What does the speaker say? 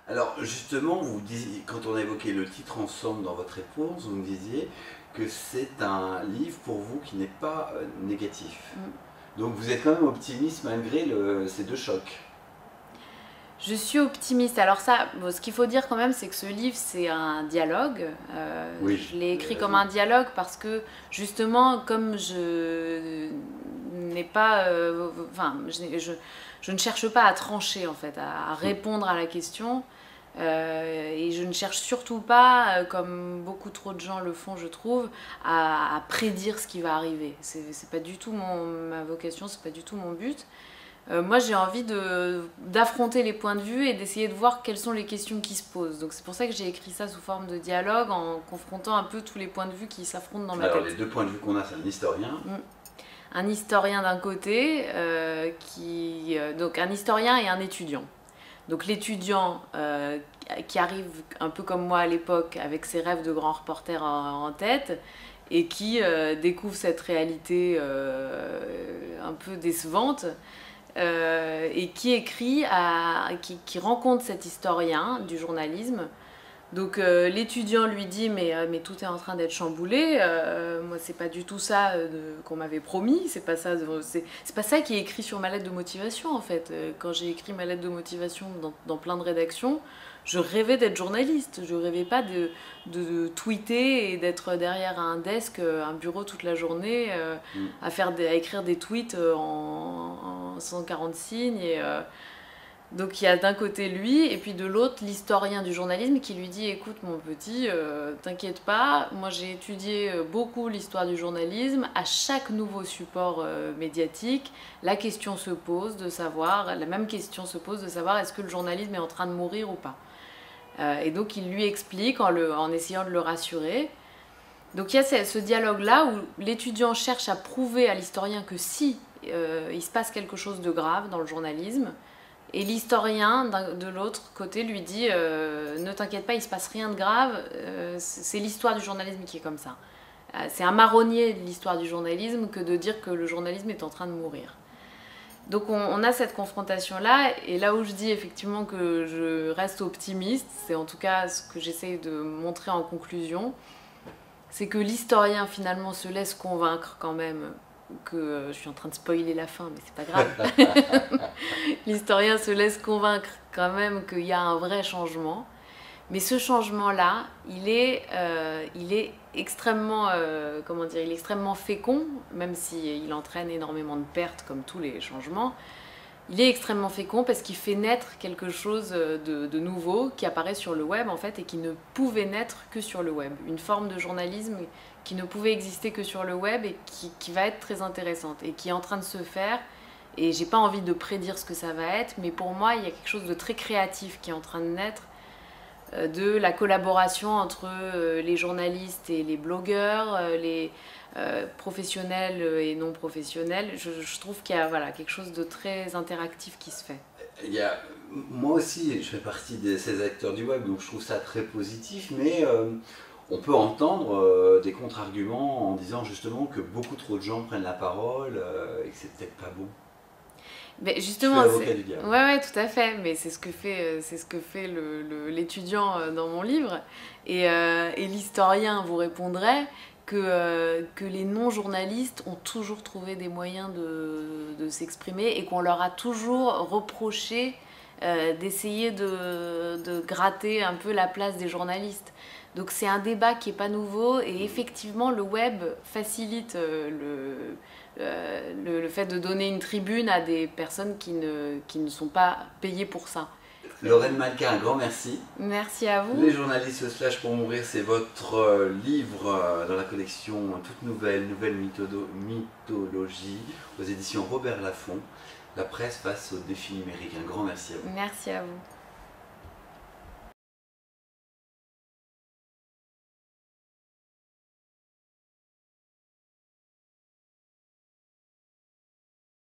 Alors justement, vous disiez, quand on a évoqué le titre ensemble dans votre réponse, vous me disiez que c'est un livre pour vous qui n'est pas négatif. Mm. Donc vous êtes quand même optimiste malgré ces deux chocs. Je suis optimiste. Alors ça, bon, ce qu'il faut dire quand même, c'est que ce livre, c'est un dialogue. Oui, Je l'ai vous avez écrit comme raison. un dialogue parce que justement, comme je n'ai pas, enfin, je ne cherche pas à trancher en fait, à répondre à la question. Et je ne cherche surtout pas, comme beaucoup trop de gens le font, je trouve, à prédire ce qui va arriver. C'est pas du tout ma vocation, c'est pas du tout mon but. Moi, j'ai envie d'affronter les points de vue et d'essayer de voir quelles sont les questions qui se posent. Donc, c'est pour ça que j'ai écrit ça sous forme de dialogue, en confrontant un peu tous les points de vue qui s'affrontent dans ma Alors tête. les deux points de vue qu'on a, c'est un historien. Un historien d'un côté, donc un historien et un étudiant. Donc l'étudiant qui arrive un peu comme moi à l'époque avec ses rêves de grand reporter en tête et qui découvre cette réalité un peu décevante et qui écrit, qui rencontre cet historien du journalisme. Donc l'étudiant lui dit mais tout est en train d'être chamboulé, moi c'est pas du tout ça qu'on m'avait promis, c'est pas ça, c'est pas ça qui est écrit sur ma lettre de motivation en fait. Quand j'ai écrit ma lettre de motivation dans plein de rédactions, je rêvais d'être journaliste, je rêvais pas de tweeter et d'être derrière un desk, un bureau toute la journée à écrire des tweets en 140 signes donc il y a d'un côté lui, et puis de l'autre l'historien du journalisme qui lui dit écoute mon petit, t'inquiète pas, moi j'ai étudié beaucoup l'histoire du journalisme, à chaque nouveau support médiatique, la question se pose de savoir, la même question se pose de savoir est-ce que le journalisme est en train de mourir ou pas. Et donc il lui explique en essayant de le rassurer. Donc il y a ce dialogue-là où l'étudiant cherche à prouver à l'historien que si il se passe quelque chose de grave dans le journalisme, et l'historien de l'autre côté lui dit ne t'inquiète pas, il se passe rien de grave, c'est l'histoire du journalisme qui est comme ça. C'est un marronnier de l'histoire du journalisme que de dire que le journalisme est en train de mourir. Donc on a cette confrontation-là, et là où je dis effectivement que je reste optimiste, c'est en tout cas ce que j'essaie de montrer en conclusion, c'est que l'historien finalement se laisse convaincre quand même que je suis en train de spoiler la fin, mais c'est pas grave. L'historien se laisse convaincre quand même qu'il y a un vrai changement. Mais ce changement-là, il est extrêmement, comment dire, il est extrêmement fécond, même s'il entraîne énormément de pertes comme tous les changements. Il est extrêmement fécond parce qu'il fait naître quelque chose de nouveau qui apparaît sur le web en fait et qui ne pouvait naître que sur le web. Une forme de journalisme qui ne pouvait exister que sur le web et qui va être très intéressante et qui est en train de se faire. Et j'ai pas envie de prédire ce que ça va être, mais pour moi il y a quelque chose de très créatif qui est en train de naître, de la collaboration entre les journalistes et les blogueurs, les professionnels et non professionnels. Je trouve qu'il y a voilà, quelque chose de très interactif qui se fait. Il y a, moi aussi, je fais partie de ces acteurs du web, donc je trouve ça très positif, mais on peut entendre des contre-arguments en disant justement que beaucoup trop de gens prennent la parole et que c'est peut-être pas bon. Mais Je suis justement, l'avocat du diable. ouais, tout à fait. Mais c'est ce que fait l'étudiant dans mon livre. Et l'historien vous répondrait que les non-journalistes ont toujours trouvé des moyens de s'exprimer et qu'on leur a toujours reproché d'essayer de gratter un peu la place des journalistes. Donc c'est un débat qui n'est pas nouveau et effectivement le web facilite le fait de donner une tribune à des personnes qui ne sont pas payées pour ça. Lorraine Malka, un grand merci. Merci à vous. Les journalistes se lâchent pour mourir, c'est votre livre dans la collection toute nouvelle mythologie aux éditions Robert Laffont. La presse face au défi numérique. Un grand merci à vous. Merci à vous.